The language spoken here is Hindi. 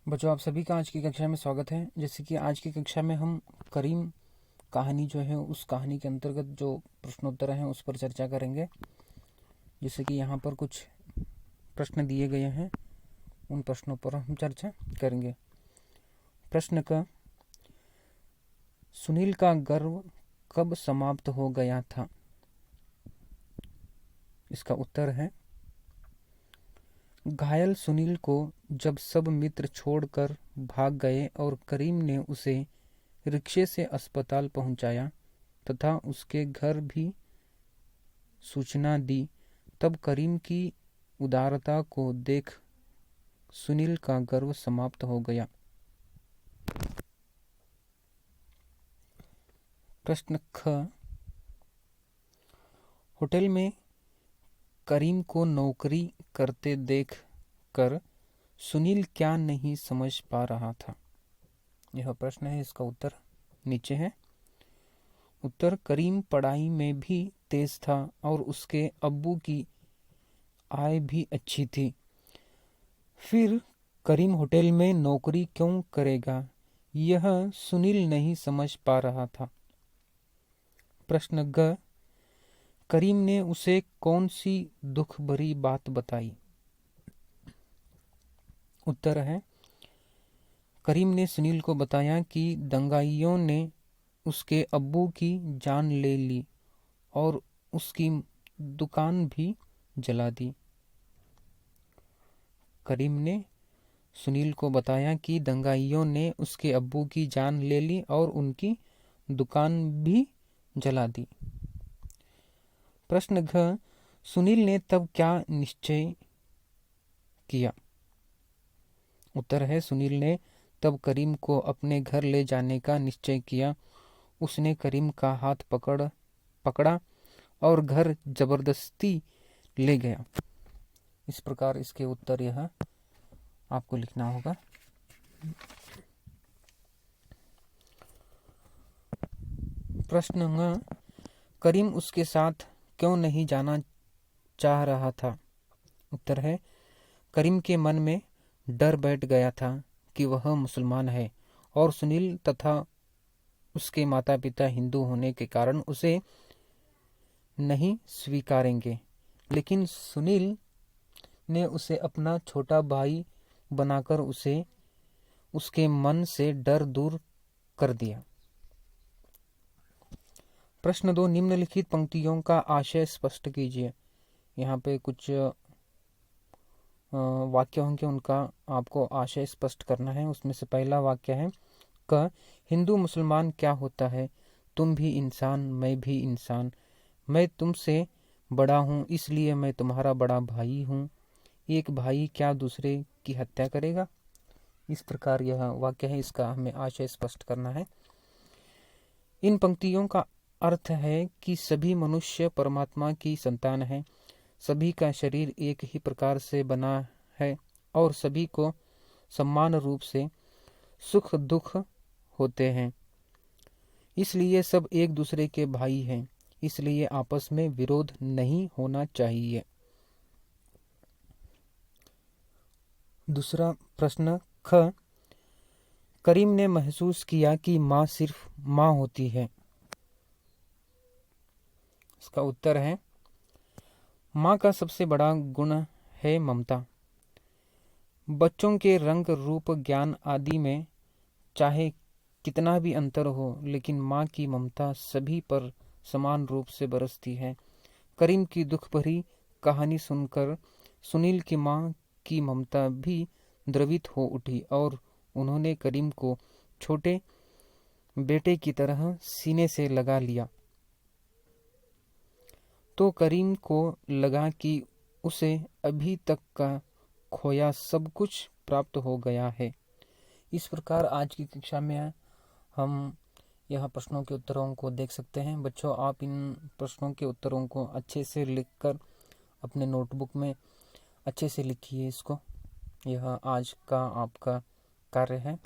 बच्चों, आप सभी का आज की कक्षा में स्वागत है। जैसे कि आज की कक्षा में हम करीम कहानी जो है उस कहानी के अंतर्गत जो प्रश्नोत्तर हैं उस पर चर्चा करेंगे। जैसे कि यहाँ पर कुछ प्रश्न दिए गए हैं, उन प्रश्नों पर हम चर्चा करेंगे। प्रश्न क, सुनील का गर्व कब समाप्त हो गया था? इसका उत्तर है, घायल सुनील को जब सब मित्र छोड़कर भाग गए और करीम ने उसे रिक्शे से अस्पताल पहुंचाया तथा उसके घर भी सूचना दी, तब करीम की उदारता को देख सुनील का गर्व समाप्त हो गया। प्रश्न ख, होटल में करीम को नौकरी करते देख कर सुनील क्या नहीं समझ पा रहा था? यह प्रश्न है, इसका उत्तर नीचे है। उत्तर, करीम पढ़ाई में भी तेज था और उसके अब्बू की आय भी अच्छी थी, फिर करीम होटल में नौकरी क्यों करेगा, यह सुनील नहीं समझ पा रहा था। प्रश्न ग, करीम ने उसे कौन सी दुख भरी बात बताई? उत्तर है, करीम ने सुनील को बताया कि दंगाइयों ने उसके अब्बू की जान ले ली और उसकी दुकान भी जला दी। करीम ने सुनील को बताया कि दंगाइयों ने उसके अब्बू की जान ले ली और उनकी दुकान भी जला दी। प्रश्न घ, सुनील ने तब क्या निश्चय किया? उत्तर है, सुनील ने तब करीम को अपने घर ले जाने का निश्चय किया। उसने करीम का हाथ पकड़ा और घर जबरदस्ती ले गया। इस प्रकार इसके उत्तर यह आपको लिखना होगा। प्रश्न ङ, करीम उसके साथ क्यों नहीं जाना चाह रहा था? उत्तर है, करीम के मन में डर बैठ गया था कि वह मुसलमान है और सुनील तथा उसके माता पिता हिंदू होने के कारण उसे नहीं स्वीकारेंगे। लेकिन सुनील ने उसे अपना छोटा भाई बनाकर उसे उसके मन से डर दूर कर दिया। प्रश्न 2, निम्नलिखित पंक्तियों का आशय स्पष्ट कीजिए। यहाँ पे कुछ वाक्य होंगे, उनका आपको आशय स्पष्ट करना है। उसमें से पहला वाक्य है, क, हिंदू मुसलमान क्या होता है, तुम भी इंसान मैं भी इंसान, मैं तुमसे बड़ा हूँ इसलिए मैं तुम्हारा बड़ा भाई हूँ, एक भाई क्या दूसरे की हत्या करेगा। इस प्रकार यह वाक्य है, इसका हमें आशय स्पष्ट करना है। इन पंक्तियों का अर्थ है कि सभी मनुष्य परमात्मा की संतान है, सभी का शरीर एक ही प्रकार से बना है और सभी को समान रूप से सुख दुख होते हैं, इसलिए सब एक दूसरे के भाई हैं, इसलिए आपस में विरोध नहीं होना चाहिए। दूसरा प्रश्न ख, करीम ने महसूस किया कि माँ सिर्फ माँ होती है। इसका उत्तर है, माँ का सबसे बड़ा गुण है ममता। बच्चों के रंग रूप ज्ञान आदि में चाहे कितना भी अंतर हो, लेकिन माँ की ममता सभी पर समान रूप से बरसती है। करीम की दुख भरी कहानी सुनकर सुनील की माँ की ममता भी द्रवित हो उठी और उन्होंने करीम को छोटे बेटे की तरह सीने से लगा लिया। तो करीम को लगा कि उसे अभी तक का खोया सब कुछ प्राप्त हो गया है। इस प्रकार आज की कक्षा में हम यह प्रश्नों के उत्तरों को देख सकते हैं। बच्चों, आप इन प्रश्नों के उत्तरों को अच्छे से लिखकर अपने नोटबुक में अच्छे से लिखिए इसको। यह आज का आपका कार्य है।